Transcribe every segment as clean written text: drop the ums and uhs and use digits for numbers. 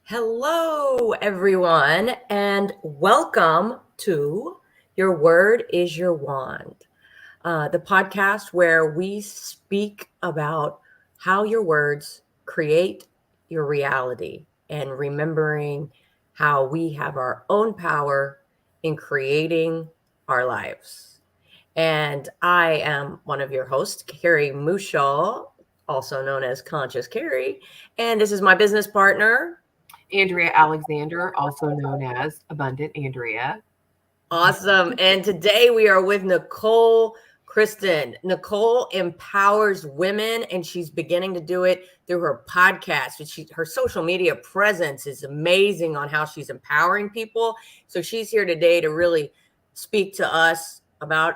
Hello, everyone, and welcome to Your Word is Your Wand, the podcast where we speak about how your words create your reality and remembering how we have our own power in creating our lives. And I am one of your hosts, Carrie Mushall, also known as Conscious Carrie, and this is my business partner, Andrea Alexander, also known as Abundant Andrea. Awesome. And today we are with Nicole Kristen. Nicole empowers women and she's beginning to do it through her podcast. Her social media presence is amazing on how she's empowering people. So she's here today to really speak to us about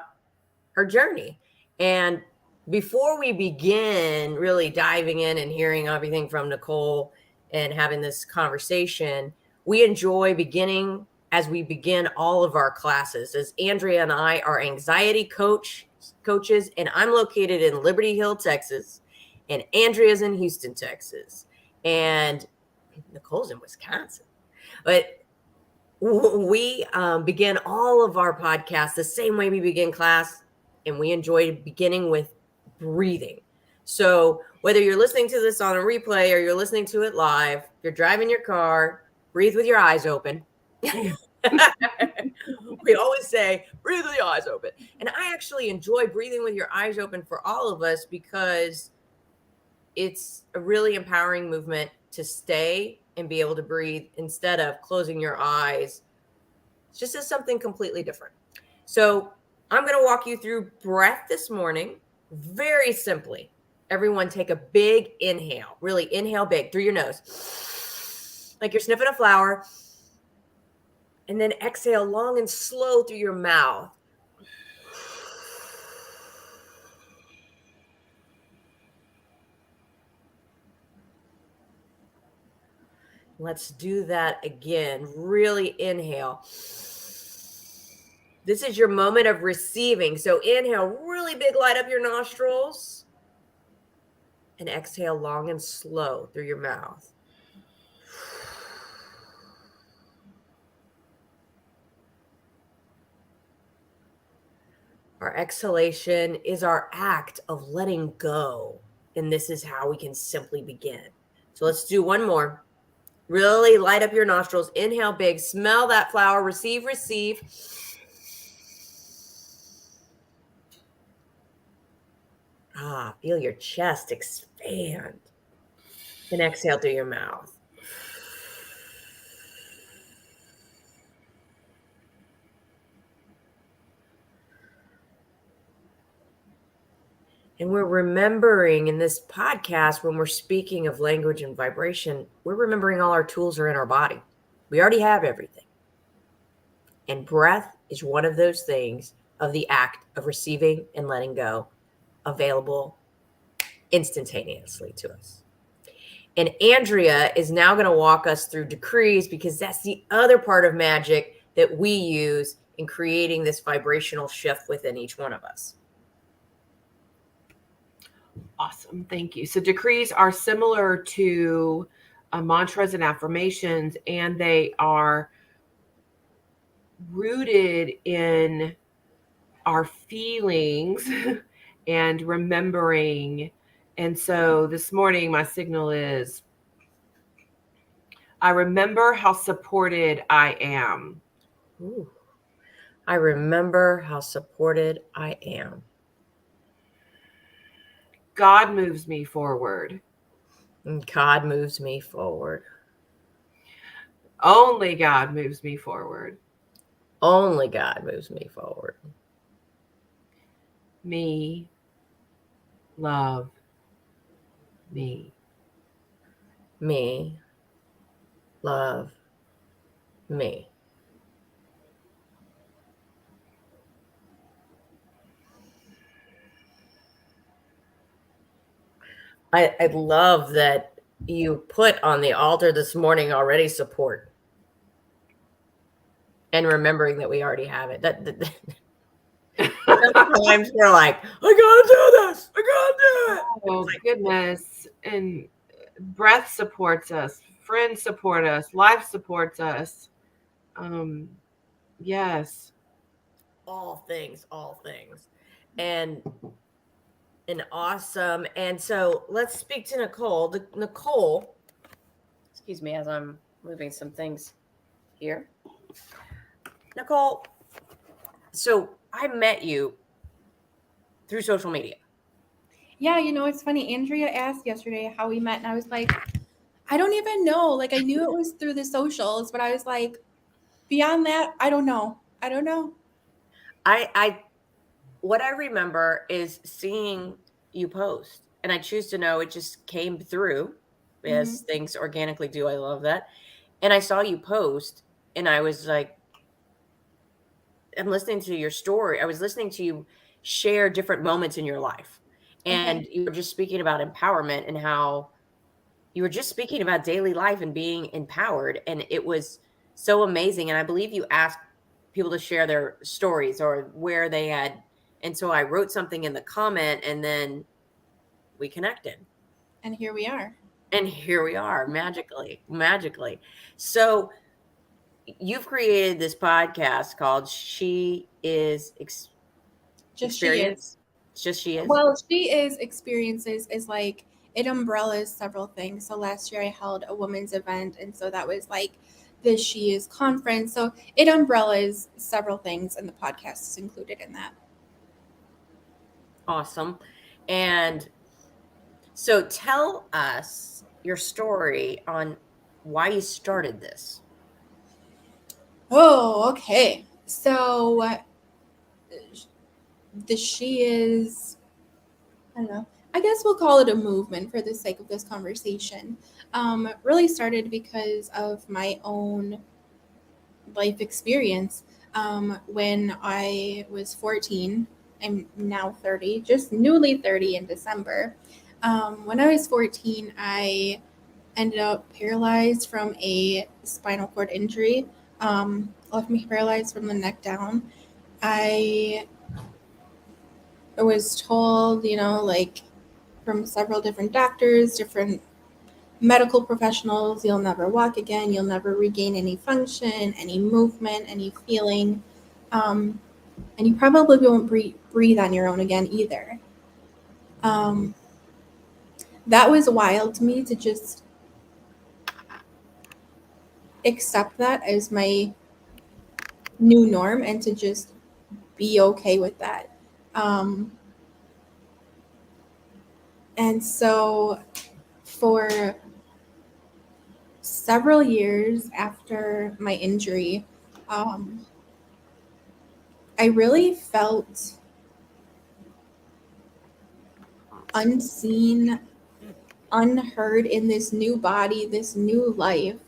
her journey. And before we begin really diving in and hearing everything from Nicole and having this conversation, we enjoy beginning as we begin all of our classes, as Andrea and I are anxiety coaches, and I'm located in Liberty Hill, Texas, and Andrea's in Houston, Texas, and Nicole's in Wisconsin. But we begin all of our podcasts the same way we begin class, and we enjoy beginning with breathing. So whether you're listening to this on a replay or you're listening to it live, you're driving your car, breathe with your eyes open. We always say, breathe with your eyes open. And I actually enjoy breathing with your eyes open for all of us because it's a really empowering movement to stay and be able to breathe instead of closing your eyes. It's just as something completely different. So I'm going to walk you through breath this morning very simply. Everyone take a big inhale. Really inhale big through your nose, like you're sniffing a flower. And then exhale long and slow through your mouth. Let's do that again. Really inhale. This is your moment of receiving. So inhale, really big, light up your nostrils. And exhale long and slow through your mouth. Our exhalation is our act of letting go. And this is how we can simply begin. So let's do one more. Really light up your nostrils. Inhale big. Smell that flower. Receive. Feel your chest expand. And exhale through your mouth. And we're remembering in this podcast, when we're speaking of language and vibration, we're remembering all our tools are in our body. We already have everything. And breath is one of those things of the act of receiving and letting go, available instantaneously to us. And Andrea is now going to walk us through decrees, because that's the other part of magic that we use in creating this vibrational shift within each one of us. Awesome. Thank you. So decrees are similar to mantras and affirmations, and they are rooted in our feelings and remembering. And so this morning, my signal is, I remember how supported I am. Ooh. I remember how supported I am. God moves me forward. And God moves me forward. Only God moves me forward. Only God moves me forward. Me, love, me. Me, love, me. I love that you put on the altar this morning already support. And remembering that we already have it. Sometimes we're like, I gotta do this. I gotta do it. Oh, goodness. And breath supports us friends support us, life supports us. Yes. All things, and awesome. And so let's speak to Nicole. Nicole, excuse me, as I'm moving some things here. Nicole, so I met you through social media. Yeah, it's funny. Andrea asked yesterday how we met, and I was like, I don't even know. Like, I knew it was through the socials, but I was like, beyond that, I don't know. I what I remember is seeing you post, and I choose to know it just came through as things organically do. I love that. And I saw you post, and I was like, I'm listening to your story. I was listening to you share different moments in your life. And you were just speaking about empowerment and how you were just speaking about daily life and being empowered. And it was so amazing. And I believe you asked people to share their stories or where they had. And so I wrote something in the comment, and then we connected. And here we are. And here we are magically. So you've created this podcast called She Is Just She Is. Experience. Just She Is. Well, She Is Experiences is like, it umbrellas several things. So last year I held a women's event, and so that was like the She Is conference. So it umbrellas several things, and the podcast is included in that. Awesome. And so tell us your story on why you started this. Oh, okay. So the She Is, I don't know, I guess we'll call it a movement for the sake of this conversation. Really started because of my own life experience. When I was 14, I'm now 30, just newly 30 in December. When I was 14, I ended up paralyzed from a spinal cord injury, left me paralyzed from the neck down. I was told, like from several different doctors, different medical professionals, you'll never walk again, you'll never regain any function, any movement, any feeling, and you probably won't breathe on your own again either. That was wild to me to just accept that as my new norm and to just be okay with that. And so for several years after my injury, I really felt unseen, unheard in this new body, this new life,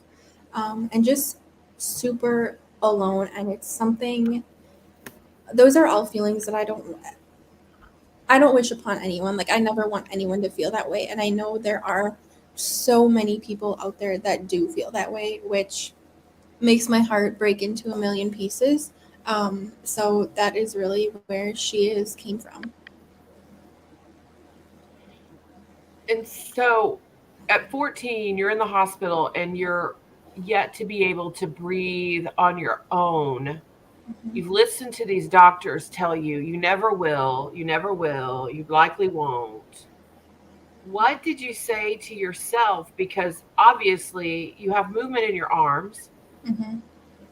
and just super alone. And it's something, those are all feelings that I don't wish upon anyone. Like, I never want anyone to feel that way. And I know there are so many people out there that do feel that way, which makes my heart break into a million pieces. So that is really where She Is came from. And so at 14, you're in the hospital and you're yet to be able to breathe on your own. You've listened to these doctors tell you, you never will, you likely won't. What did you say to yourself? Because obviously you have movement in your arms,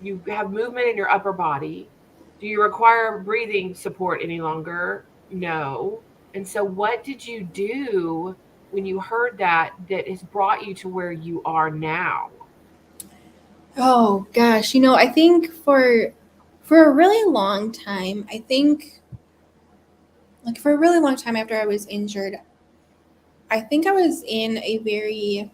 you have movement in your upper body. Do you require breathing support any longer? No. And so what did you do when you heard that has brought you to where you are now? Oh gosh, I think for a really long time, for a really long time after I was injured, I think I was in a very,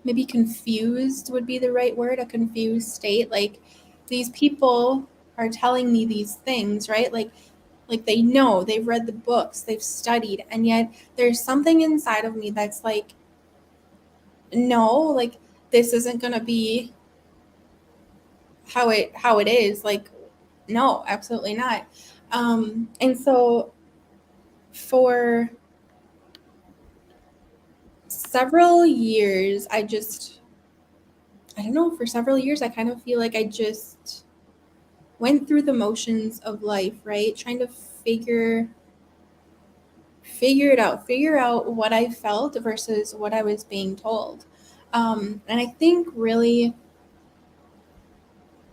maybe confused would be the right word, a confused state. Like, these people are telling me these things, right? Like they know, they've read the books, they've studied, and yet there's something inside of me that's like, no, like, this isn't going to be how it is. Like, no, absolutely not. And so for several years, I don't know, for several years, I kind of feel like I just went through the motions of life, right? Trying to figure figure out what I felt versus what I was being told. And I think really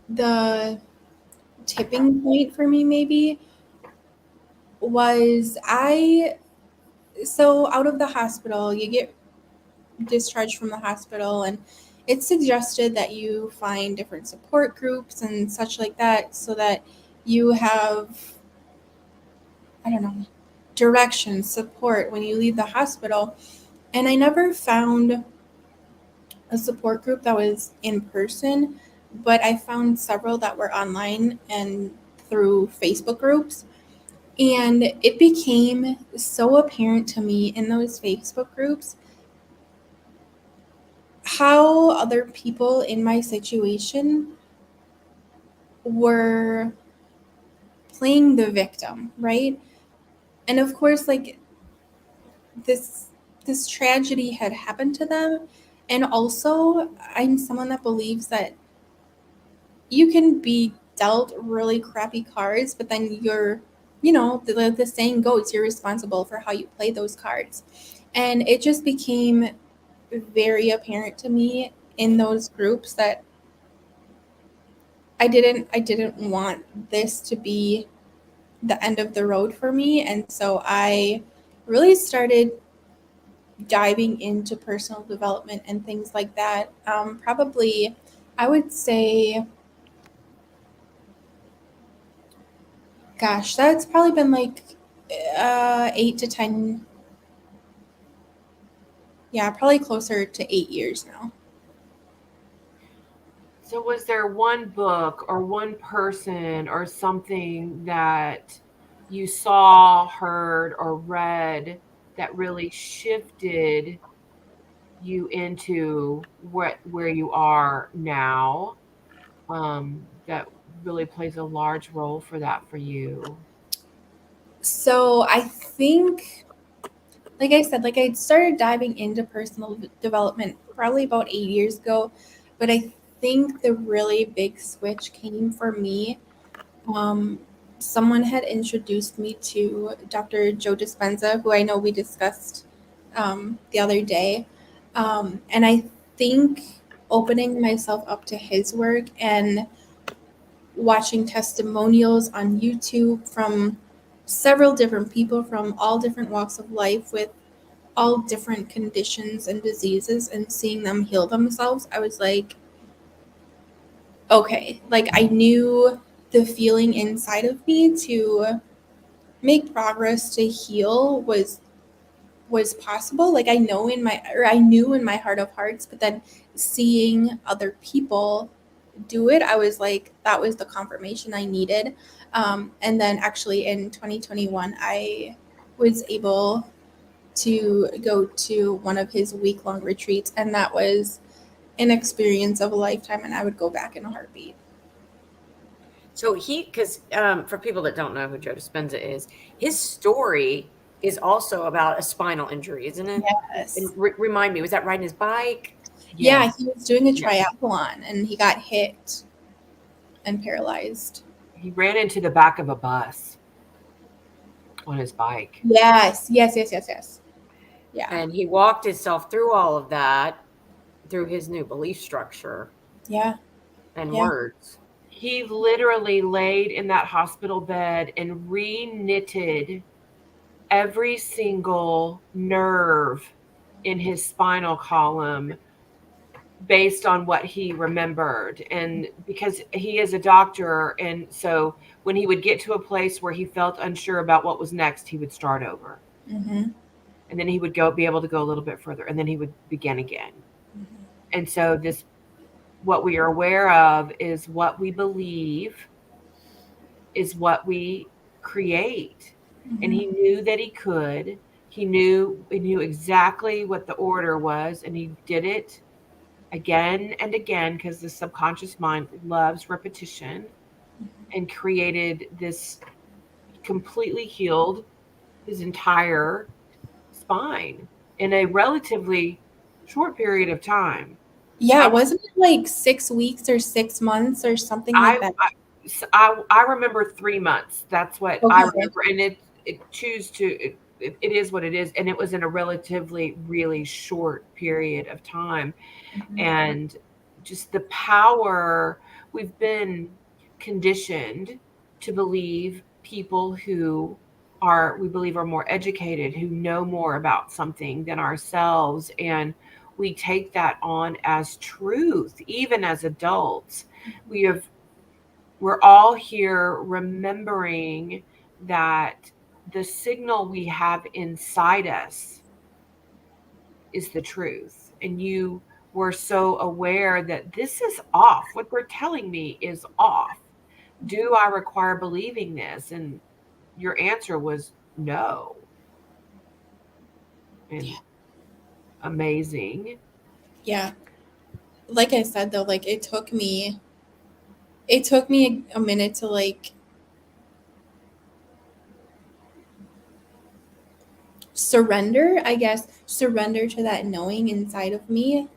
the tipping point for me maybe was so out of the hospital, you get discharged from the hospital, and it's suggested that you find different support groups and such like that so that you have, I don't know, direction, support when you leave the hospital. And I never found a support group that was in person, but I found several that were online and through Facebook groups. And it became so apparent to me in those Facebook groups how other people in my situation were playing the victim, right? And of course, like this this tragedy had happened to them. And also, I'm someone that believes that you can be dealt really crappy cards, but then the saying goes, you're responsible for how you play those cards. And it just became very apparent to me in those groups that I didn't want this to be the end of the road for me. And so I really started diving into personal development and things like that. Probably, I would say, gosh, that's probably been like 8 to 10. Yeah, probably closer to 8 years now. So was there one book or one person or something that you saw, heard, or read that really shifted you into where you are now? That really plays a large role for that for you. So I think, like I said, like I started diving into personal development probably about 8 years ago, but I think the really big switch came for me. Um, Someone had introduced me to Dr. Joe Dispenza, who I know we discussed the other day. And I think opening myself up to his work and watching testimonials on YouTube from several different people from all different walks of life with all different conditions and diseases and seeing them heal themselves, I was like, okay, like I knew the feeling inside of me to make progress to heal was possible. Like I knew in my heart of hearts, but then seeing other people do it, I was like, that was the confirmation I needed. And then actually in 2021, I was able to go to one of his week-long retreats, and that was an experience of a lifetime, and I would go back in a heartbeat. So because for people that don't know who Joe Dispenza is, his story is also about a spinal injury, isn't it? Yes. And remind me, was that riding his bike? Yeah, he was doing a Yes. triathlon and he got hit and paralyzed. He ran into the back of a bus on his bike. Yes. Yeah. And he walked himself through all of that through his new belief structure Yeah. and Yeah. words. He literally laid in that hospital bed and re-knitted every single nerve in his spinal column based on what he remembered. And because he is a doctor, and so when he would get to a place where he felt unsure about what was next, he would start over. Mm-hmm. And then he would be able to go a little bit further, and then he would begin again. Mm-hmm. And so what we are aware of is what we believe is what we create. Mm-hmm. And he knew that he could. He knew exactly what the order was, and he did it again and again because the subconscious mind loves repetition, and created this completely healed his entire spine in a relatively short period of time. Yeah, wasn't it like 6 weeks or 6 months or something like that? I remember 3 months. That's what I Okay. remember, and it is what it is, and it was in a relatively really short period of time, and just the power. We've been conditioned to believe people who we believe are more educated, who know more about something than ourselves, and we take that on as truth, even as adults. We're all here remembering that the signal we have inside us is the truth. And you were so aware that this is off. What they're telling me is off. Do I require believing this? And your answer was no. And amazing. Yeah. Like I said though, like it took me a minute to like surrender, I guess, surrender to that knowing inside of me.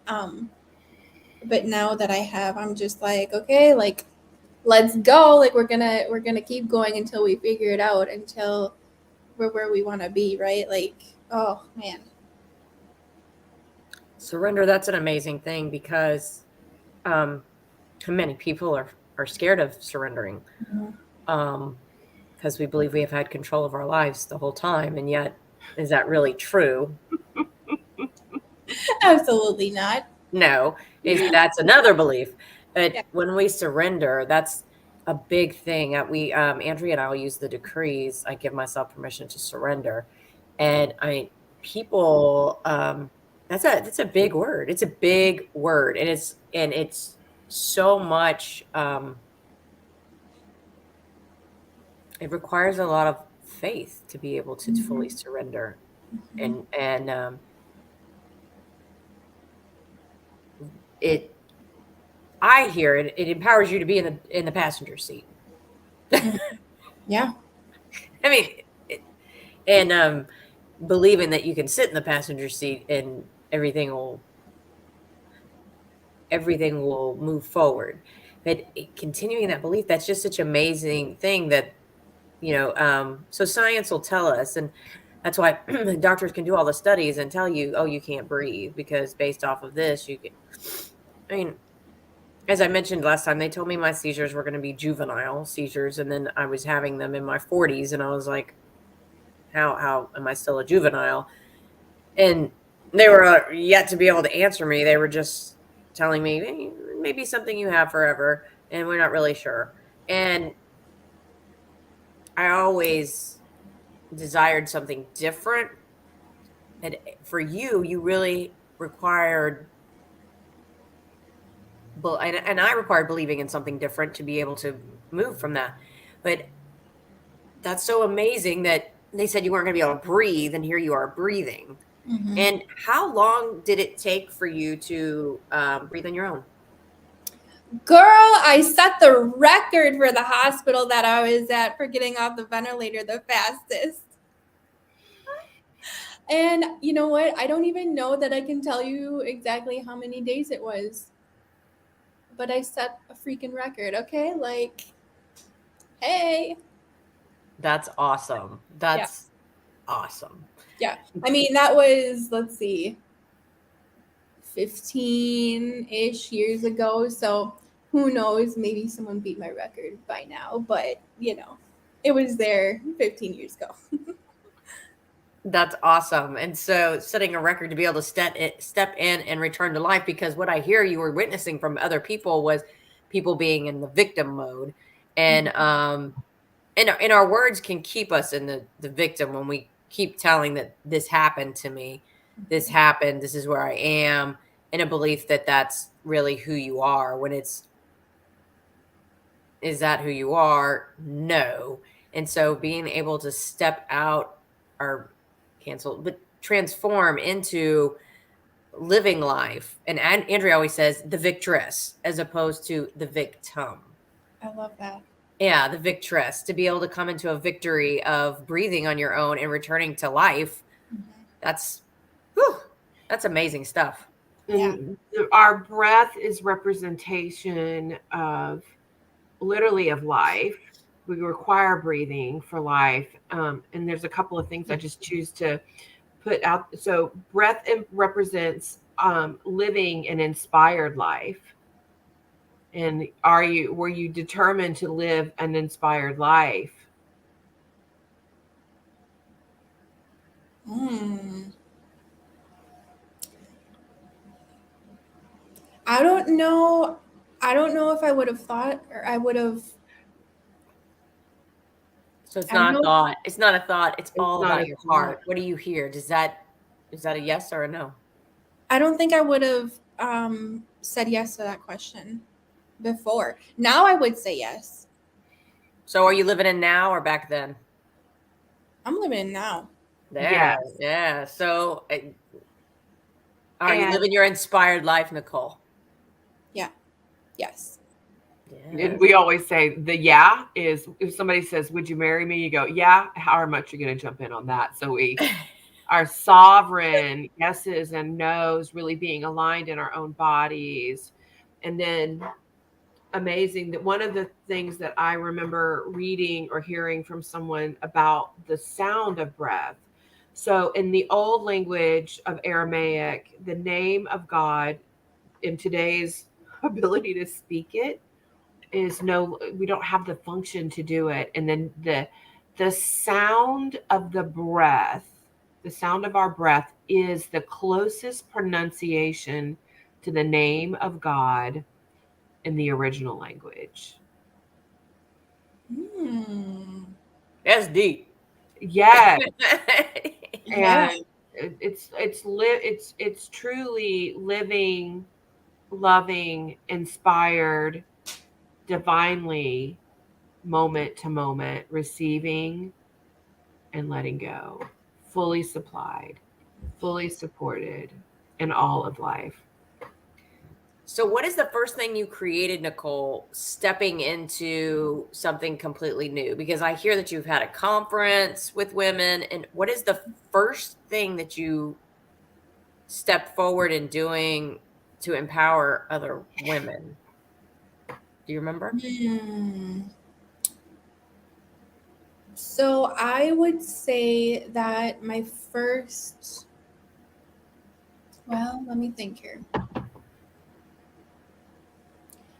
But now that I have, I'm just like, okay, like let's go. Like we're gonna keep going until we figure it out, until we're where we want to be, right? Like, oh man. Surrender, that's an amazing thing because many people are scared of surrendering. Because we believe we have had control of our lives the whole time, and yet is that really true? Absolutely not. No, that's another belief. But Yeah. when we surrender, that's a big thing. We Andrea and I will use the decrees. I give myself permission to surrender, and I mean, people. That's a big word. It's a big word, and it's so much. It requires a lot of faith to be able to fully surrender, and I hear it. It empowers you to be in the passenger seat. Yeah. I mean, and believing that you can sit in the passenger seat and everything will move forward. But continuing that belief, that's just such an amazing thing that so science will tell us, and that's why doctors can do all the studies and tell you, oh, you can't breathe because based off of this, you can. I mean, as I mentioned last time, they told me my seizures were going to be juvenile seizures, and then I was having them in my 40s, and I was like, how am I still a juvenile? And they were yet to be able to answer me. They were just telling me, hey, maybe something you have forever, and we're not really sure. And I always desired something different. And for you really required, and I required believing in something different to be able to move from that. But that's so amazing that they said you weren't going to be able to breathe, and here you are breathing. And how long did it take for you to breathe on your own? Girl, I set the record for the hospital that I was at for getting off the ventilator the fastest. And you know what? I don't even know that I can tell you exactly how many days it was. But I set a freaking record, okay? Like, hey. That's awesome. That's awesome. Yeah. I mean, that was, let's see, 15-ish years ago. So who knows? Maybe someone beat my record by now. But, it was there 15 years ago. That's awesome. And so setting a record to be able to step in and return to life, because what I hear you were witnessing from other people was people being in the victim mode. And and our words can keep us in the victim when we keep telling that this happened to me, this happened, this is where I am, in a belief that that's really who you are. When is that who you are? No. And so being able to step out or but transform into living life. And Andrea always says the victress as opposed to the victim. I love that. Yeah, the victress, to be able to come into a victory of breathing on your own and returning to life. That's amazing stuff. And our breath is representation of literally of life. We require breathing for life. And there's a couple of things I just choose to put out. So breath represents living an inspired life. And were you determined to live an inspired life? I don't know. I don't know if I would have thought, or I would have. So it's not a thought. It's not a thought. It's all not about a your thought. heart. What do you hear? Is that a yes or a no? I don't think I would have said yes to that question before. Now I would say yes. So are you living in now or back then? I'm living in now. There. Yes. Yeah. So are you living your inspired life, Nicole? Yeah. Yes. Yeah. And we always say the yeah is if somebody says, "Would you marry me?" You go, "Yeah." How much you're going to jump in on that? So we our sovereign yeses and nos really being aligned in our own bodies. And then amazing that one of the things that I remember reading or hearing from someone about the sound of breath. So in the old language of Aramaic, the name of God in today's ability to speak it is we don't have the function to do it. And then the sound of the breath, the sound of our breath is the closest pronunciation to the name of God in the original language. That's deep. Yes. Yeah. And it's truly living, loving, inspired, divinely, moment to moment, receiving and letting go, fully supplied, fully supported in all of life. So what is the first thing you created, Nicole, stepping into something completely new? Because I hear that you've had a conference with women. And what is the first thing that you stepped forward in doing to empower other women? Do you remember? So I would say that my first, well, let me think here.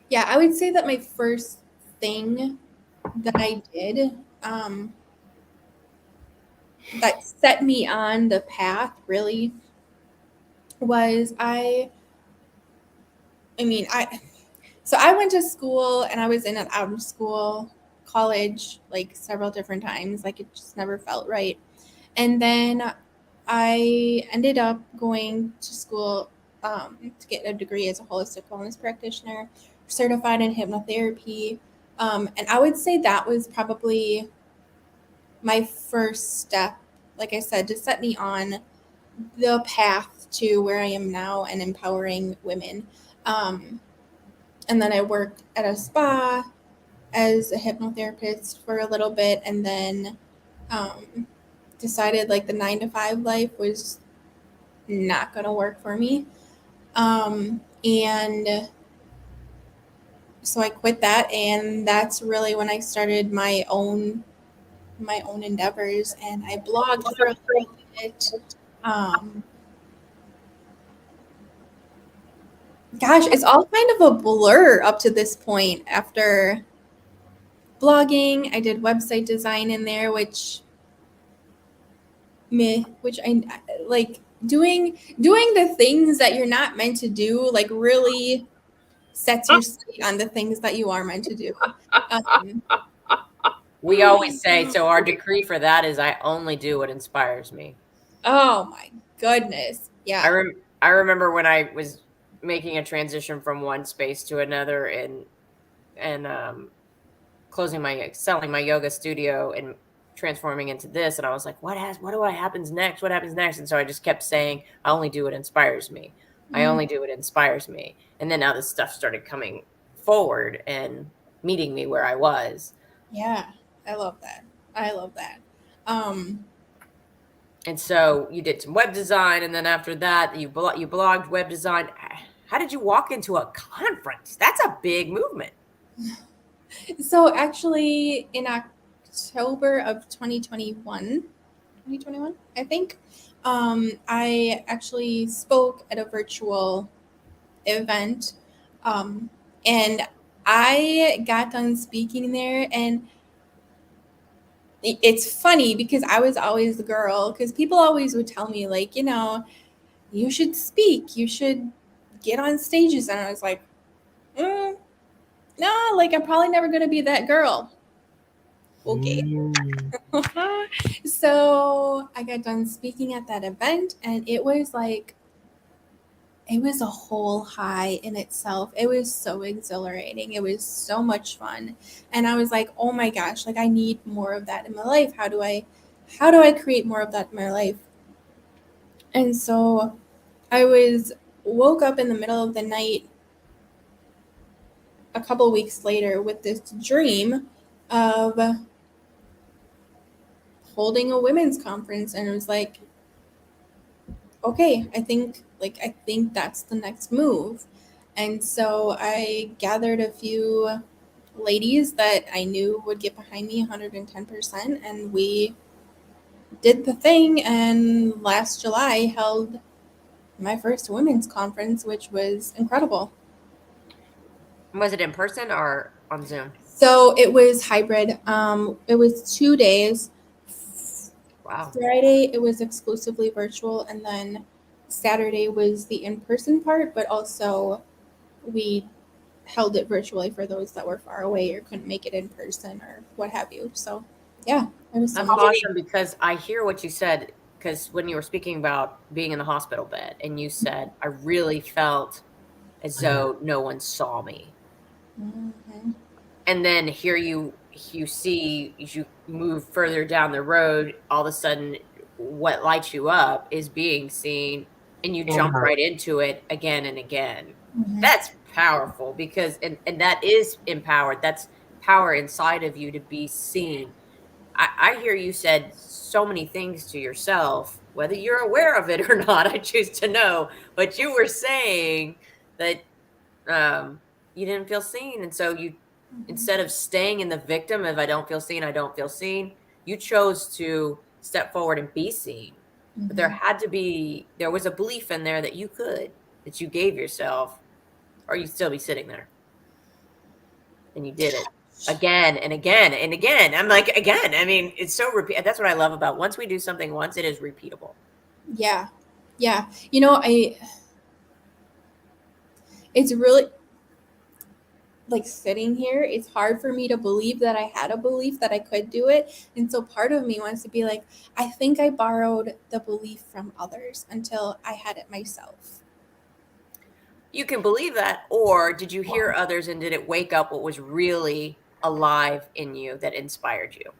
Yeah, I would say that my first thing that I did that set me on the path really was so I went to school and I was in and out of school, college, like several different times. Like it just never felt right. And then I ended up going to school to get a degree as a holistic wellness practitioner, certified in hypnotherapy. And I would say that was probably my first step, like I said, to set me on the path to where I am now and empowering women. And then I worked at a spa as a hypnotherapist for a little bit, and then decided like the 9 to 5 life was not going to work for me. And so I quit that, and that's really when I started my own endeavors, and I blogged for a little bit. Gosh, it's all kind of a blur up to this point. After blogging, I did website design in there, which I like doing the things that you're not meant to do, like really sets your sight on the things that you are meant to do. We always say, so our decree for that is I only do what inspires me. Oh my goodness. Yeah. I remember when I was making a transition from one space to another and selling my yoga studio and transforming into this. And I was like, what happens next? What happens next? And so I just kept saying, I only do what inspires me. I only do what inspires me. And then now this stuff started coming forward and meeting me where I was. Yeah. I love that. And so you did some web design, and then after that, you blogged web design. How did you walk into a conference? That's a big movement. So actually, in October of 2021, I think, I actually spoke at a virtual event, and I got done speaking there, and it's funny because I was always the girl, because people always would tell me, like, you should speak, you should get on stages, and I was like, no, like, I'm probably never going to be that girl. Okay. So I got done speaking at that event, and it was a whole high in itself. It was so exhilarating. It was so much fun. And I was like, oh my gosh, like, I need more of that in my life. How do I create more of that in my life? And so I woke up in the middle of the night a couple weeks later with this dream of holding a women's conference, and it was like, okay, I think that's the next move. And so I gathered a few ladies that I knew would get behind me 110%, and we did the thing, and last July held my first women's conference, which was incredible. Was it in person or on Zoom? So it was hybrid. It was 2 days. Wow. Friday it was exclusively virtual, and then Saturday was the in-person part, but also we held it virtually for those that were far away or couldn't make it in person or what have you. So yeah, it was so That's much awesome, because I hear what you said, because when you were speaking about being in the hospital bed, and you said, I really felt as though no one saw me. Mhm. And then here you see, as you move further down the road, all of a sudden what lights you up is being seen, and you jump right into it again and again. Mhm. That's powerful, because and that is empowered. That's power inside of you to be seen. I hear you said so many things to yourself, whether you're aware of it or not, I choose to know, but you were saying that you didn't feel seen, and so you, instead of staying in the victim of I don't feel seen, you chose to step forward and be seen. But there was a belief in there that you gave yourself, or you'd still be sitting there. And you did it again and again and again. I'm like, again, I mean, it's so that's what I love about, once we do something once, it is repeatable. Yeah. It's really, like, sitting here, it's hard for me to believe that I had a belief that I could do it. And so part of me wants to be like, I think I borrowed the belief from others until I had it myself. You can believe that, or did you hear others, and did it wake up what was really alive in you that inspired you?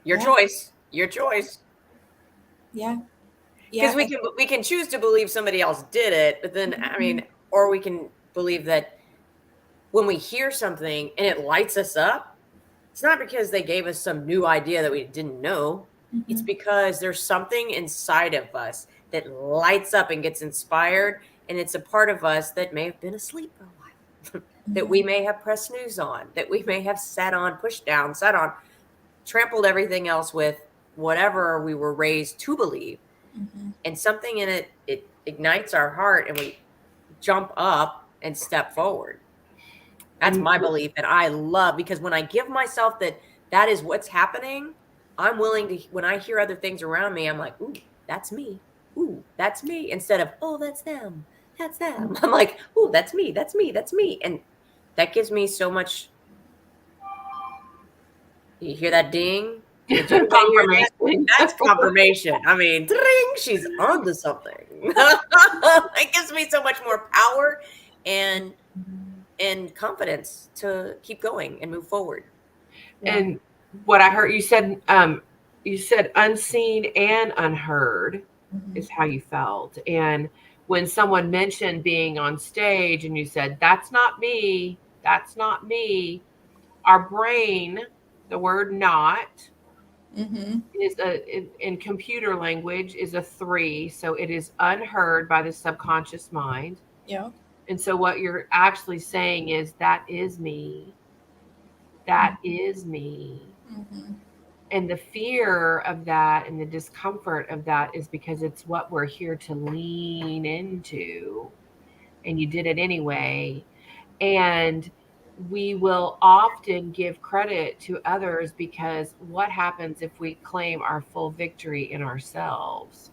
Your choice. Yeah. Because we can choose to believe somebody else did it, but then I mean, or we can believe that when we hear something and it lights us up, it's not because they gave us some new idea that we didn't know. It's because there's something inside of us that lights up and gets inspired, and it's a part of us that may have been asleep for a while, that we may have pressed snooze on, that we may have sat on, pushed down, sat on, trampled everything else with whatever we were raised to believe. And something in it ignites our heart, and we jump up and step forward. That's my belief. And I love, because when I give myself that is what's happening, I'm willing to, when I hear other things around me, I'm like, ooh, that's me. Ooh, that's me. Instead of, oh, that's them. That's them. I'm like, ooh, that's me. That's me. That's me. And that gives me so much. You hear that ding? Did you hear that? That's confirmation. I mean, ding, she's onto something. It gives me so much more power and confidence to keep going and move forward. And what I heard you said unseen and unheard is how you felt. And when someone mentioned being on stage and you said, that's not me, our brain, the word not is in computer language is a 3. So it is unheard by the subconscious mind. Yeah. And so what you're actually saying is, that is me. That is me. And the fear of that and the discomfort of that is because it's what we're here to lean into. And you did it anyway. And we will often give credit to others, because what happens if we claim our full victory in ourselves?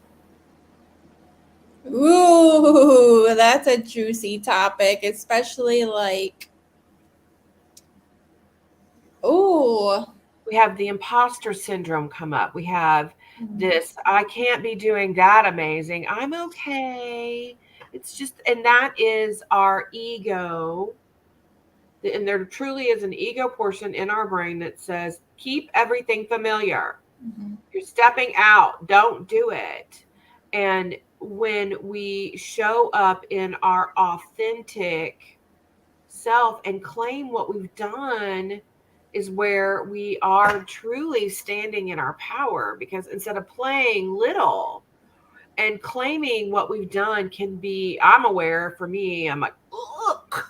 Ooh, that's a juicy topic, especially like, oh, We have the imposter syndrome come up. We have this, I can't be doing that amazing. I'm okay. It's just, and that is our ego. And there truly is an ego portion in our brain that says, keep everything familiar. You're stepping out. Don't do it. And when we show up in our authentic self and claim what we've done, is where we are truly standing in our power. Because instead of playing little and claiming what we've done, can be, I'm aware for me, I'm like, ugh.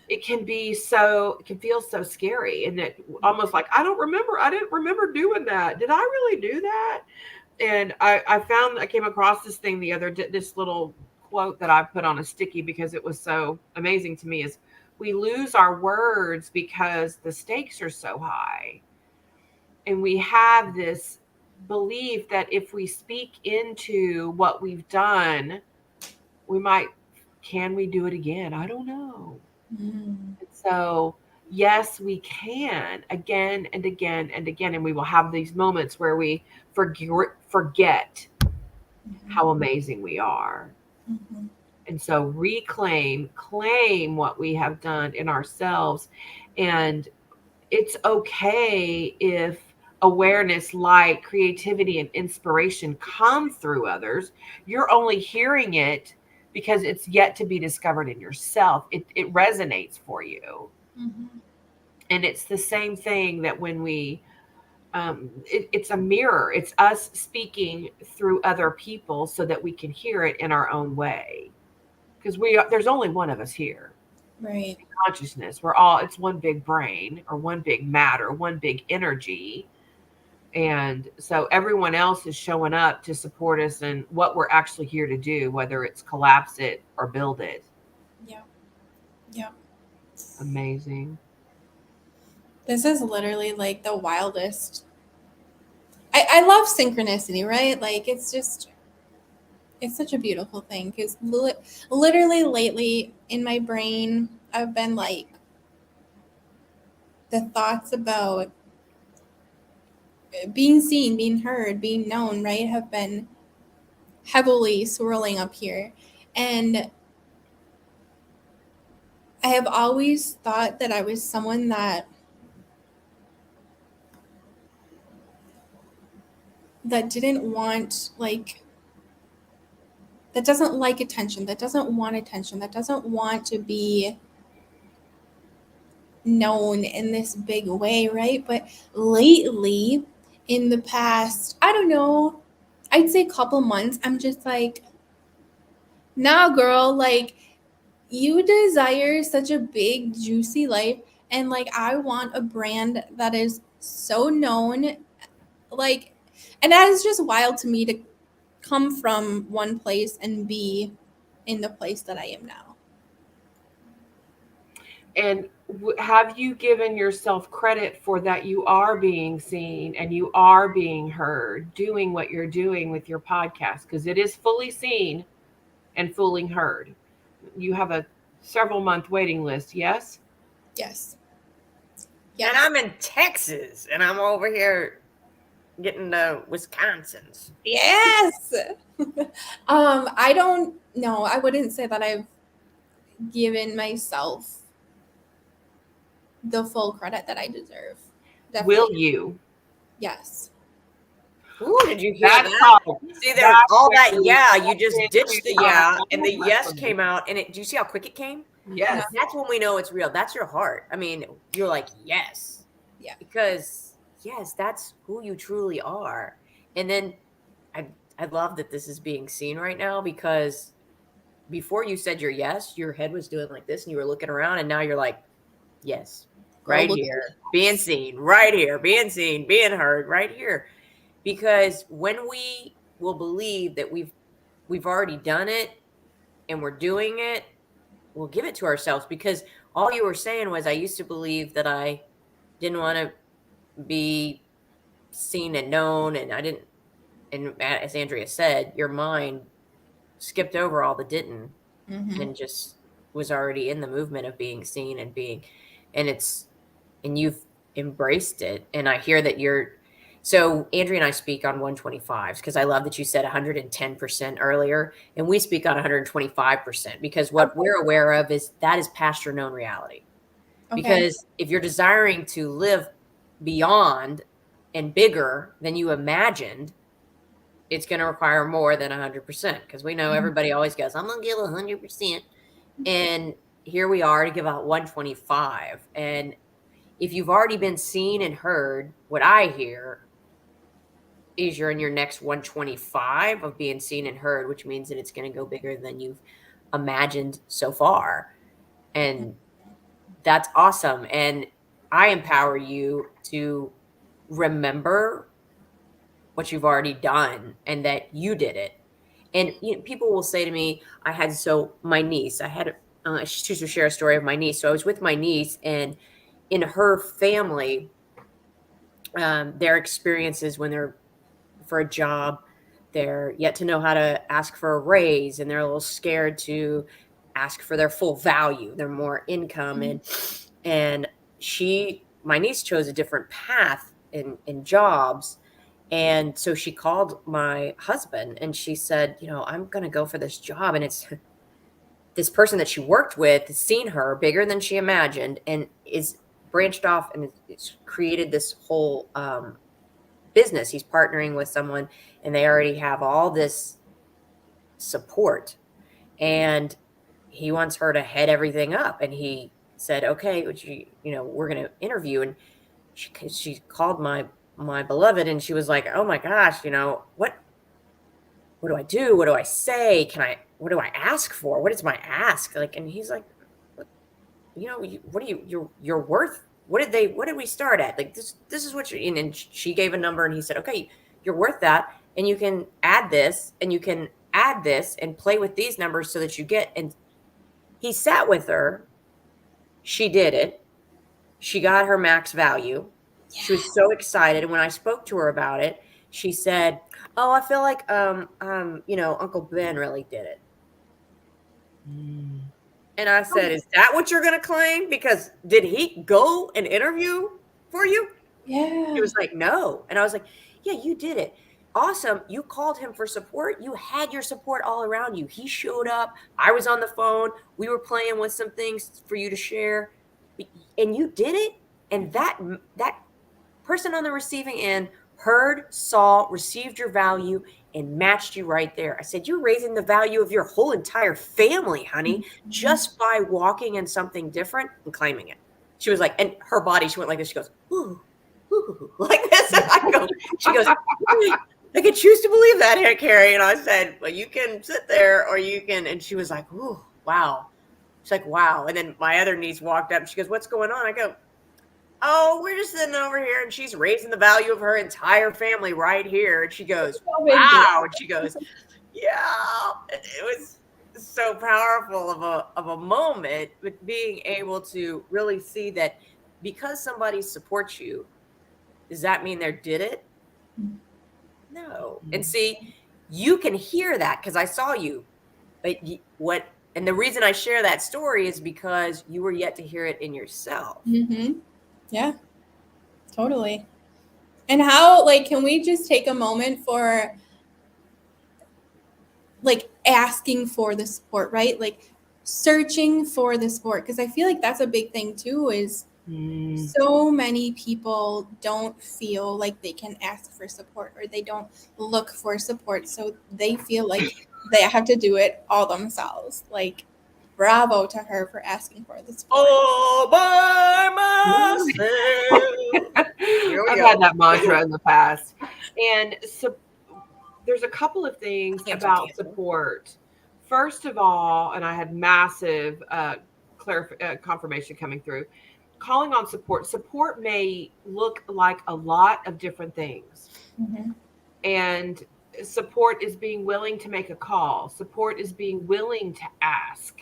It can feel so scary, and it almost like, I didn't remember doing that. Did I really do that? And I came across this thing this little quote that I put on a sticky because it was so amazing to me, is we lose our words because the stakes are so high. And we have this belief that if we speak into what we've done, can we do it again? I don't know. So yes, we can, again and again and again. And we will have these moments where we forget how amazing we are. And so claim what we have done in ourselves. And it's okay if awareness, light, creativity, and inspiration come through others. You're only hearing it because it's yet to be discovered in yourself. It resonates for you. And it's the same thing that when we, it's a mirror. It's us speaking through other people so that we can hear it in our own way. Because there's only one of us here. Right. Consciousness. It's one big brain, or one big matter, one big energy. And so everyone else is showing up to support us in what we're actually here to do, whether it's collapse it or build it. Yeah. Yeah. Amazing. This is literally like the wildest. I love synchronicity, right? Like, it's such a beautiful thing, because literally lately in my brain, I've been like, the thoughts about being seen, being heard, being known, right, have been heavily swirling up here. And I have always thought that I was someone that didn't want, like, that doesn't like attention, that doesn't want attention, that doesn't want to be known in this big way, right? But lately, in the past, I don't know, I'd say couple months, I'm just like, nah, girl, like, you desire such a big, juicy life, and like, I want a brand that is so known, like, and that is just wild to me, to come from one place and be in the place that I am now. And have you given yourself credit for that? You are being seen and you are being heard, doing what you're doing with your podcast, because it is fully seen and fully heard. You have a several month waiting list. Yes. Yes. And I'm in Texas, and I'm over here getting to Wisconsin's. Yes. I don't know. I wouldn't say that I've given myself the full credit that I deserve. Definitely. Will you? Yes. Ooh, did you hear that? See, there's all that you just ditched the and the yes came out, and do you see how quick it came? Yes. That's when we know it's real. That's your heart. I mean, you're like, yes. Yeah. Because yes, that's who you truly are. And then I love that this is being seen right now, because before you said your yes, your head was doing like this and you were looking around, and now you're like, yes, Girl, right look here, being seen, right here, being seen, being heard, right here. Because when we will believe that we've already done it and we're doing it, we'll give it to ourselves. Because all you were saying was, I used to believe that I didn't want to be seen and known, and I didn't. And as Andrea said, your mind skipped over all the didn't Mm-hmm. and just was already in the movement of being seen and being, and you've embraced it. And I hear that so Andrea and I speak on 125s, because I love that you said 110% earlier, and we speak on 125%, because what we're aware of is that is past your known reality. Okay. Because if you're desiring to live beyond and bigger than you imagined, it's going to require more than 100%, because we know everybody always goes, I'm going to give 100%. And here we are to give out 125. And if you've already been seen and heard, what I hear is you're in your next 125 of being seen and heard, which means that it's going to go bigger than you've imagined so far. And that's awesome. And I empower you to remember what you've already done and that you did it. And people will say to me, my niece, just to share a story of my niece. So I was with my niece, and in her family, their experiences when they're for a job, they're yet to know how to ask for a raise, and they're a little scared to ask for their full value, their more income. And my niece chose a different path in jobs. And so she called my husband and she said, I'm going to go for this job. And it's this person that she worked with has seen her bigger than she imagined and is branched off, and it's created this whole business. He's partnering with someone, and they already have all this support, and he wants her to head everything up. And he said, okay, we're going to interview. And she called my beloved, and she was like, oh my gosh, what do I do? What do I say? What do I ask for? What is my ask? And he's like, you're worth, what did we start at? This is what and she gave a number, and he said, okay, you're worth that. And you can add this and you can add this and play with these numbers so that you get, and he sat with her. She did it. She got her max value. Yeah. She was so excited. And when I spoke to her about it, she said, oh, I feel like, Uncle Ben really did it. And I said, is that what you're going to claim? Because did he go and interview for you? Yeah. He was like, no. And I was like, yeah, you did it. Awesome. You called him for support. You had your support all around you. He showed up. I was on the phone. We were playing with some things for you to share. And you did it. And that person on the receiving end heard, saw, received your value, and matched you right there. I said, you're raising the value of your whole entire family, honey, just by walking in something different and claiming it. She was like, and her body, she went like this. She goes, ooh, ooh, like this. And she goes, I could choose to believe that, Andrea Carrie. And I said, well, you can sit there or you can. And she was like, ooh, wow. She's like, wow. And then my other niece walked up and she goes, what's going on? I go, oh, we're just sitting over here, and she's raising the value of her entire family right here. And she goes, wow. And she goes, yeah. It was so powerful of a moment, with being able to really see that because somebody supports you, does that mean they did it? No. And see, you can hear that because I saw you. But and the reason I share that story is because you were yet to hear it in yourself. Mm-hmm. Yeah, totally. And how, can we just take a moment for, asking for the support, right? Searching for the support. Because I feel like that's a big thing too, is so many people don't feel like they can ask for support, or they don't look for support. So they feel like they have to do it all themselves. Bravo to her for asking for the support. All by myself. Here we I've had that mantra in the past. And so there's a couple of things about support. First of all, and I had massive confirmation coming through, calling on support. Support may look like a lot of different things. Mm-hmm. And support is being willing to make a call. Support is being willing to ask.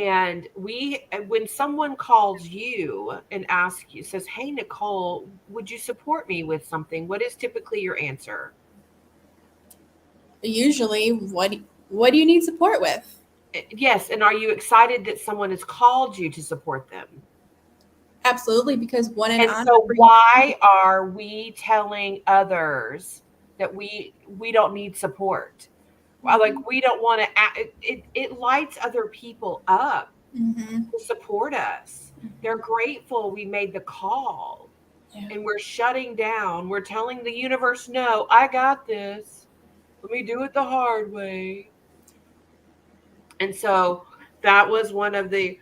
And when someone calls you and asks you, says, "Hey, Nicole, would you support me with something?" What is typically your answer? Usually, what do you need support with? Yes. And are you excited that someone has called you to support them? Absolutely, because and so why are we telling others that we don't need support? Well, like, we don't want to, it lights other people up to support us. They're grateful we made the call. Yeah. And we're shutting down. We're telling the universe, no, I got this. Let me do it the hard way. And so that was one of the,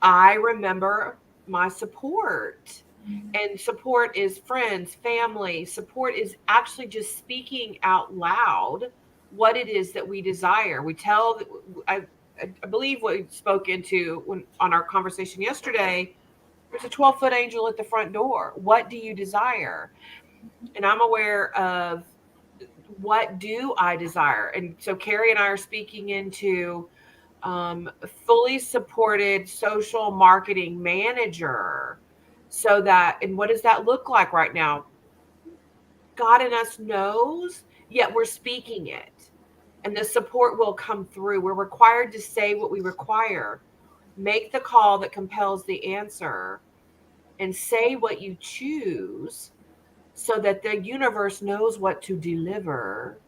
I remember my support. And support is friends, family. Support is actually just speaking out loud what it is that we desire. We tell, I believe what we spoke into when on our conversation yesterday, there's a 12-foot angel at the front door. What do you desire? And I'm aware of what do I desire? And so Carrie and I are speaking into fully supported social marketing manager. So that, and what does that look like right now? God in us knows, yet we're speaking it. And the support will come through. We're required to say what we require. Make the call that compels the answer and say what you choose so that the universe knows what to deliver.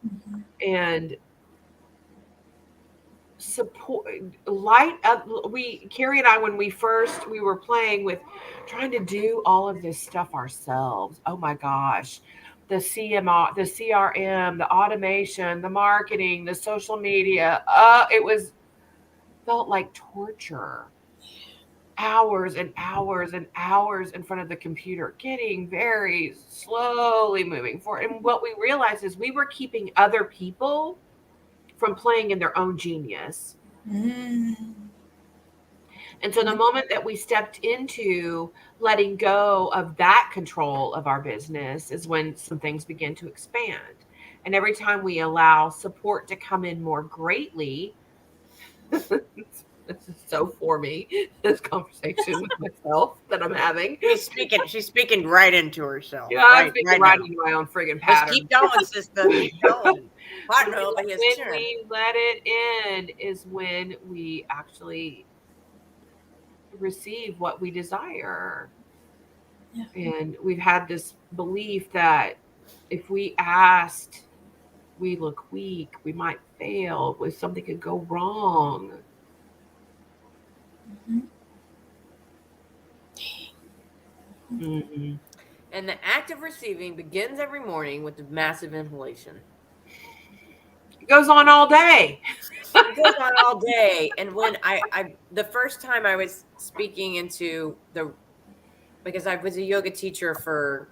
And support, light up. Carrie and I, when we were playing with trying to do all of this stuff ourselves. Oh my gosh. The CMR, the CRM, the automation, the marketing, the social media. Felt like torture. Hours and hours and hours in front of the computer, getting very slowly moving forward. And what we realized is we were keeping other people from playing in their own genius. And so the moment that we stepped into letting go of that control of our business is when some things begin to expand. And every time we allow support to come in more greatly, this is so for me, this conversation with myself that I'm having. She's speaking right into herself. Yeah, I'm speaking right into my own friggin' pattern. Just keep going, sister. Keep going. When we let it in is when we actually receive what we desire. Yeah. And we've had this belief that if we asked, we look weak, we might fail, something could go wrong. And the act of receiving begins every morning with the massive inhalation. It goes on all day. It goes on all day. And when I the first time I was speaking into because I was a yoga teacher for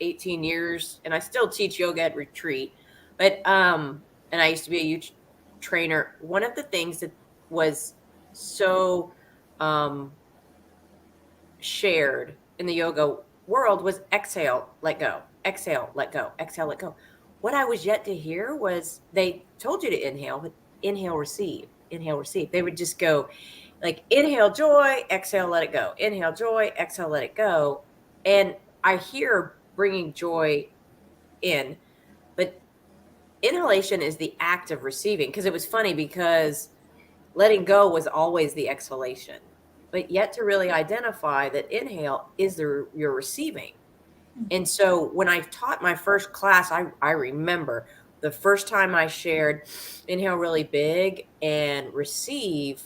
18 years, and I still teach yoga at retreat. But and I used to be a huge trainer. One of the things that was so shared in the yoga world was exhale, let go, exhale, let go, exhale, let go. What I was yet to hear was they told you to inhale, but inhale, receive, inhale, receive. They would just go like inhale joy, exhale, let it go, inhale joy, exhale, let it go. And I hear bringing joy in, but inhalation is the act of receiving. Because it was funny because letting go was always the exhalation, but yet to really identify that inhale is you're receiving. And so when I taught my first class, I remember the first time I shared inhale really big and receive,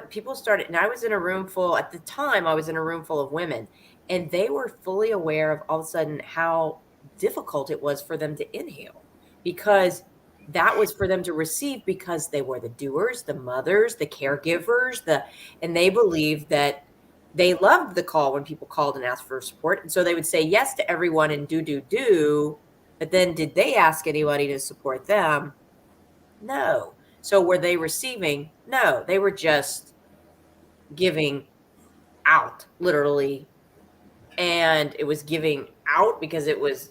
people started, and I was in a room full, at the time I was in a room full of women, and they were fully aware of all of a sudden how difficult it was for them to inhale, because that was for them to receive, because they were the doers, the mothers, the caregivers, and they believed that they loved the call when people called and asked for support. And so they would say yes to everyone and do. But then did they ask anybody to support them? No. So were they receiving? No, they were just giving out, literally. And it was giving out because it was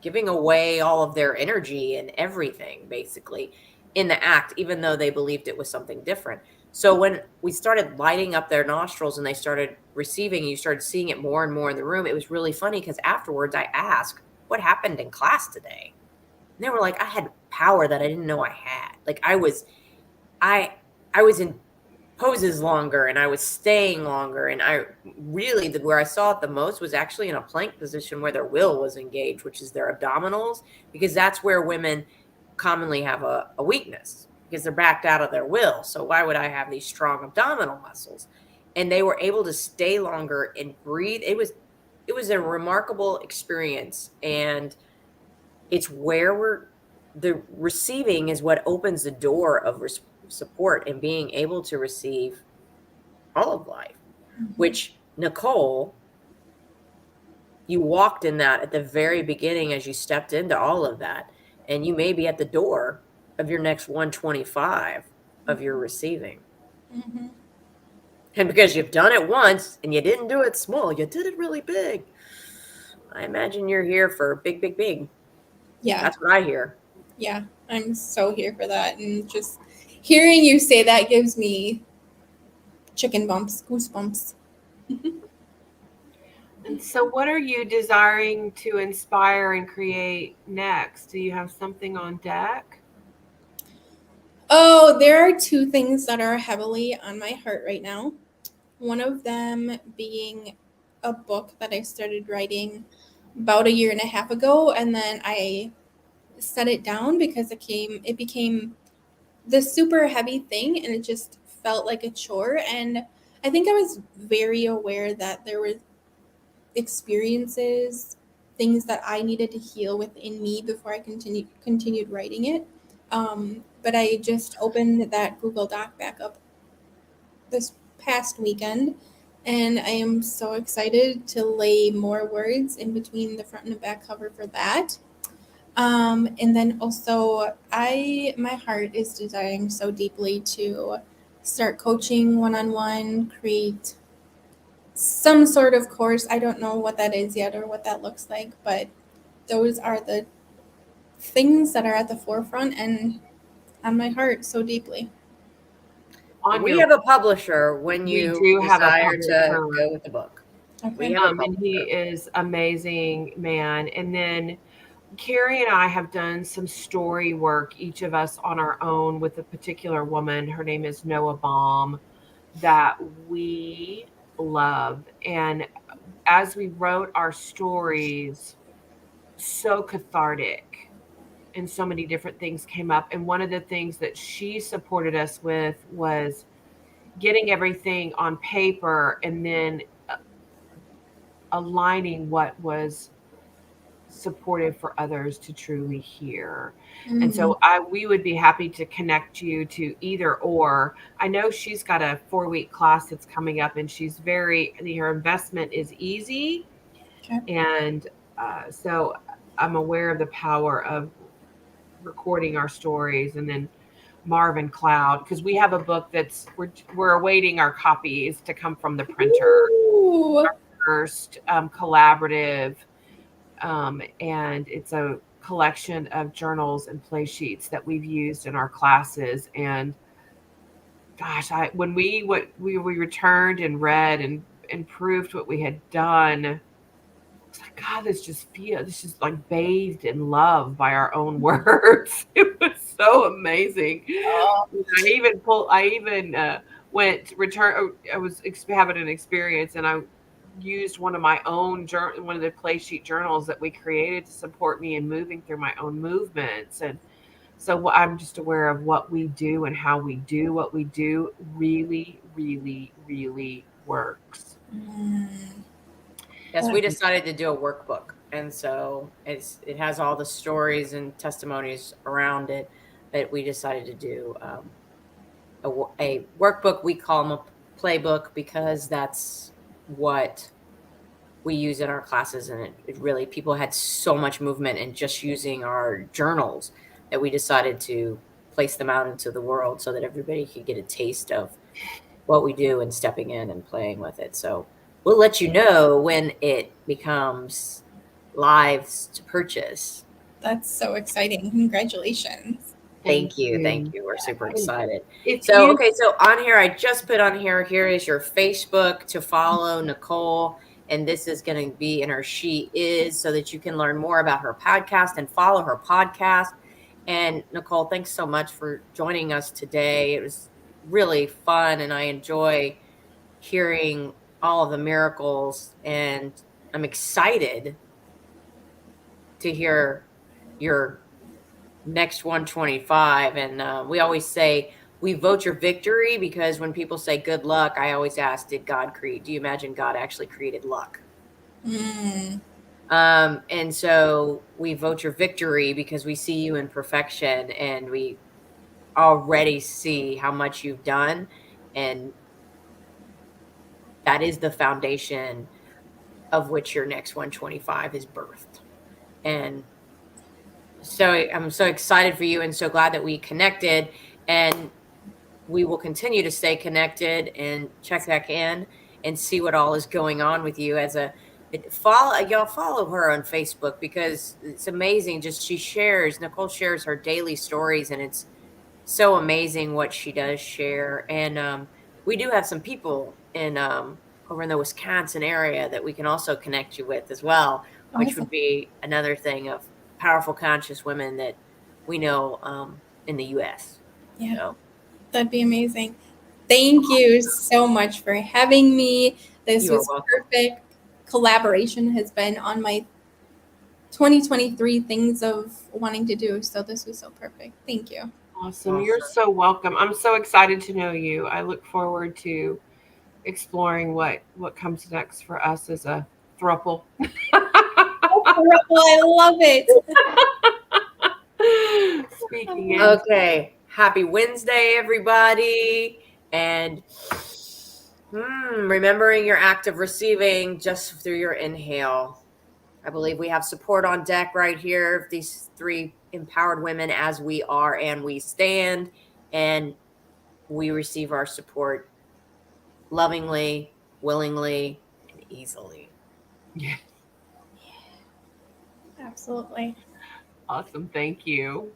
giving away all of their energy and everything, basically, in the act, even though they believed it was something different. So when we started lighting up their nostrils and they started receiving, and you started seeing it more and more in the room, it was really funny because afterwards I asked, what happened in class today? And they were like, I had power that I didn't know I had. Like I was in poses longer and I was staying longer. And I really, where I saw it the most was actually in a plank position where their will was engaged, which is their abdominals, because that's where women commonly have a weakness because they're backed out of their will. So why would I have these strong abdominal muscles? And they were able to stay longer and breathe. It was a remarkable experience. And it's where the receiving is what opens the door of support and being able to receive all of life, which Nicole, you walked in that at the very beginning as you stepped into all of that. And you may be at the door of your next 125 of your receiving. Mm-hmm. And because you've done it once and you didn't do it small, you did it really big. I imagine you're here for big, big, big. Yeah. That's what I hear. Yeah, I'm so here for that. And just hearing you say that gives me goosebumps. And so what are you desiring to inspire and create next? Do you have something on deck? Oh, there are two things that are heavily on my heart right now. One of them being a book that I started writing about 1.5 years ago, and then I set it down because it became this super heavy thing, and it just felt like a chore. And I think I was very aware that there were experiences, things that I needed to heal within me before I continued writing it. But I just opened that Google Doc back up this past weekend, and I am so excited to lay more words in between the front and the back cover for that. And then also, my heart is desiring so deeply to start coaching one-on-one, create some sort of course. I don't know what that is yet or what that looks like, but those are the things that are at the forefront and on my heart so deeply. We have a publisher when you do have a desire to publisher. go with the book. Okay. We have a And publisher. he is amazing, man. And then Carrie and I have done some story work, each of us on our own, with a particular woman. Her name is Noah Baum, that we love. And as we wrote our stories, so cathartic, and so many different things came up. And one of the things that she supported us with was getting everything on paper and then aligning what was supportive for others to truly hear. Mm-hmm. And so we would be happy to connect you to either or. I know she's got a 4-week class that's coming up, and her investment is easy. Okay. And so I'm aware of the power of recording our stories. And then Marvin Cloud, because we have a book we're awaiting our copies to come from the printer. Ooh. Our first collaborative, and it's a collection of journals and play sheets that we've used in our classes. And gosh, when we returned and read and proved what we had done, it's like, God, this just like bathed in love by our own words. It was so amazing. Oh. I was having an experience, and I used one of the play sheet journals that we created to support me in moving through my own movements. And so I'm just aware of what we do and how we do what we do really, really, really works. Yes, we decided to do a workbook. And so it has all the stories and testimonies around it that we decided to do a workbook. We call them a playbook because that's what we use in our classes. And it really, people had so much movement in just using our journals that we decided to place them out into the world so that everybody could get a taste of what we do and stepping in and playing with it. So we'll let you know when it becomes live to purchase. That's so exciting. Congratulations. Thank you. We're super excited. So on here, I just put on here is your Facebook to follow Nicole. And this is going to be in her She Is, so that you can learn more about her podcast and follow her podcast. And Nicole, thanks so much for joining us today. It was really fun, and I enjoy hearing all of the miracles, and I'm excited to hear your next 125. And we always say we vote your victory, because when people say good luck, I always ask, do you imagine God actually created luck? And so we vote your victory because we see you in perfection, and we already see how much you've done, and that is the foundation of which your next 125 is birthed. And so I'm so excited for you, and so glad that we connected, and we will continue to stay connected and check back in and see what all is going on with you. Y'all follow her on Facebook, because it's amazing. Nicole shares her daily stories, and it's so amazing what she does share. And we do have some people over in the Wisconsin area that we can also connect you with as well, which would be another thing of powerful, conscious women that we know in the U.S. Yeah, so that'd be amazing. Thank you so much for having me. This was perfect. Collaboration has been on my 2023 things of wanting to do, so this was so perfect. Thank you. Awesome. You're so welcome. I'm so excited to know you. I look forward to exploring what comes next for us as a throuple. I love it. Speaking okay, happy Wednesday, everybody. And remembering your act of receiving just through your inhale. I believe we have support on deck right here, these three empowered women, as we are and we stand, and we receive our support lovingly, willingly, and easily. Yeah. Absolutely. Awesome. Thank you.